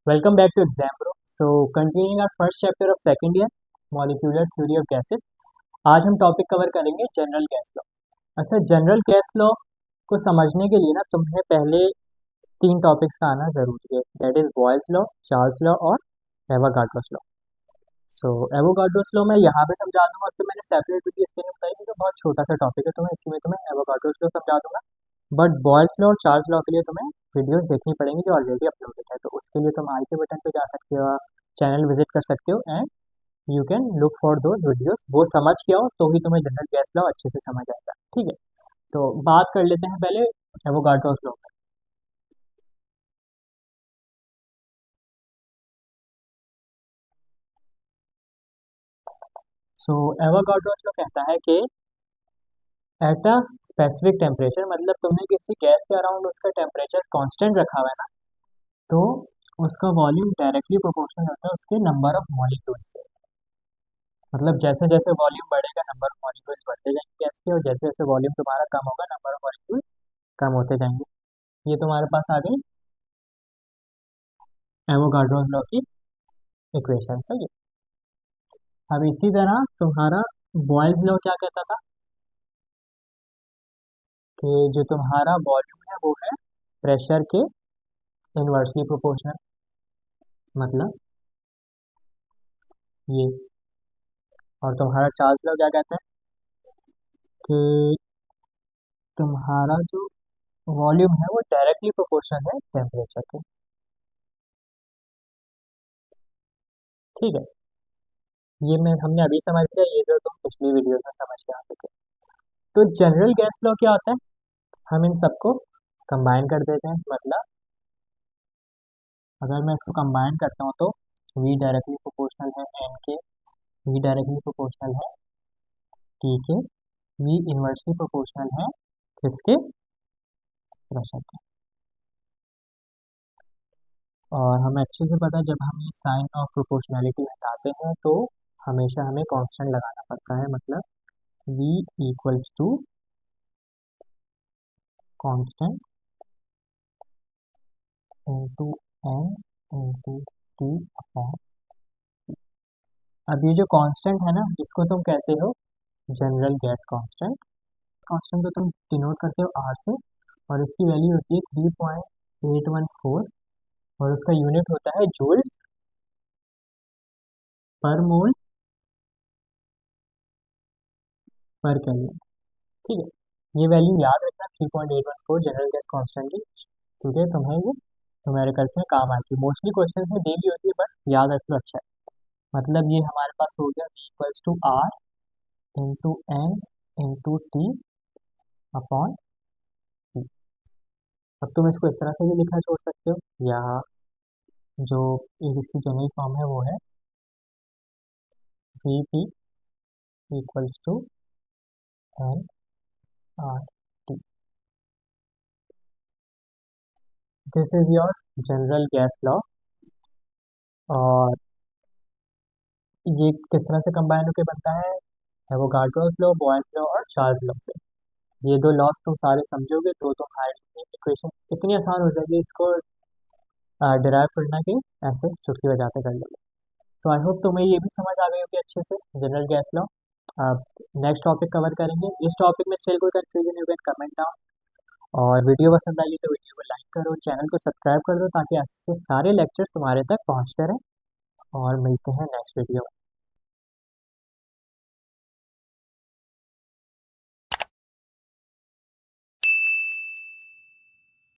Welcome back to Exam Bro. So, continuing our first chapter of second year, Molecular Theory of Gases. आज हम topic cover करेंगे general gas law. अच्छा, general gas law को समझने के लिए ना तुम्हें पहले तीन टॉपिक्स का आना जरूरी है। That is Boyle's law, Charles law और एवोगाड्रोस लॉ। सो एवोगाड्रोस लॉ मैं यहाँ पे समझा दूंगा, उसको मैंने सेपरेट वीडियो इसके लिए बताई क्योंकि बहुत छोटा सा टॉपिक है, तो मैं इसी में तुम्हें एवोगाड्रोस लॉ समझा दूंगा। बट बॉयल्स लॉ और चार्ल्स लॉ के लिए तुम्हें वीडियोस देखनी पड़ेंगी जो ऑलरेडी अपलोडेड है, तो उसके लिए तुम आई के बटन पे जा सकते हो, चैनल विजिट कर सकते हो and you can look for those videos. वो समझ के आओ तो ही तुम्हें जनरल गैस लॉ अच्छे से समझ आएगा। ठीक है, तो बात कर लेते हैं पहले एवोगाड्रोस लॉ पर। सो एवोगाड्रोस लॉ कहता है कि एट अ स्पेसिफिक टेम्परेचर, मतलब तुमने किसी गैस के अराउंड उसका टेम्परेचर कांस्टेंट रखा हुआ है ना, तो उसका वॉल्यूम डायरेक्टली प्रोपोर्शनल होता है उसके नंबर ऑफ मॉलिक्यूल्स से। मतलब जैसे जैसे वॉल्यूम बढ़ेगा नंबर ऑफ मॉलिक्यूल्स बढ़ते जाएंगे गैस के, और जैसे जैसे वॉल्यूम तुम्हारा कम होगा नंबर ऑफ मॉलिक्यूल कम होते जाएंगे। ये तुम्हारे पास आ गई एवोगाड्रोस लॉ की इक्वेशन। सही है। अब इसी तरह तुम्हारा बॉयल्स लॉ क्या कहता था कि जो तुम्हारा वॉल्यूम है वो है प्रेशर के इनवर्सली प्रोपोर्शनल। मतलब ये। और तुम्हारा चार्ल्स लॉ क्या कहता है कि तुम्हारा जो वॉल्यूम है वो डायरेक्टली प्रोपोर्शनल है टेम्परेचर के। ठीक है, ये मैं हमने अभी समझ लिया, ये जो तुम पिछली वीडियो में समझ के आ चुके। तो जनरल गैस लॉ क्या होता है, हम इन सबको कंबाइन कर देते हैं। मतलब अगर मैं इसको कंबाइन करता हूँ तो V डायरेक्टली प्रोपोर्शनल है N के, V डायरेक्टली प्रोपोर्शनल है T के, V इनवर्सली प्रोपोर्शनल है किसके, प्रेशर के। और हमें अच्छे से पता है जब हम ये साइन ऑफ प्रोपोर्शनैलिटी हटाते हैं तो हमेशा हमें कांस्टेंट लगाना पड़ता है। मतलब V equals to constant into N into T upon. अब ये जो कांस्टेंट है ना, इसको तुम कहते हो जनरल गैस कांस्टेंट। कांस्टेंट को तुम डिनोट करते हो R से, और इसकी वैल्यू होती है 3.814, और उसका यूनिट होता है जूल्स पर मोल पर केल्विन। ठीक है, ये वैल्यू याद रखना 3.814 जनरल गैस कांस्टेंट की, क्योंकि तुम्हें ये न्यूमेरिकल्स में काम आती है। मोस्टली क्वेश्चन में दे भी होती है, बट याद रख लो अच्छा है। मतलब ये हमारे पास हो गया V equals to R into N into T upon T। अब तुम इसको इस तरह से भी लिखना छोड़ सकते हो, या जो एक इसकी जनरल फॉर्म है वो है V P equals to N R T. This is your general gas law. और ये किस तरह से कंबाइन होकर बनता है, एवोगाड्रोस लॉ, बॉयल्स लॉ और चार्ल्स लॉ से। ये दो लॉस तुम सारे समझोगे तो तुम्हारी इक्वेशन इतनी आसान हो जाएगी इसको डिराइव करना कि ऐसे चुटकी बजाते कर लोगे। तो आई होप तुम्हें ये भी समझ आ गई होगी अच्छे से जनरल गैस लॉ। अब नेक्स्ट टॉपिक कवर करेंगे। इस टॉपिक में स्टिल कोई confusion you can comment down, और वीडियो पसंद आई तो वीडियो को लाइक करो, चैनल को सब्सक्राइब कर दो ताकि ऐसे सारे लेक्चर्स तुम्हारे तक पहुंचते रहें। और मिलते हैं नेक्स्ट वीडियो में।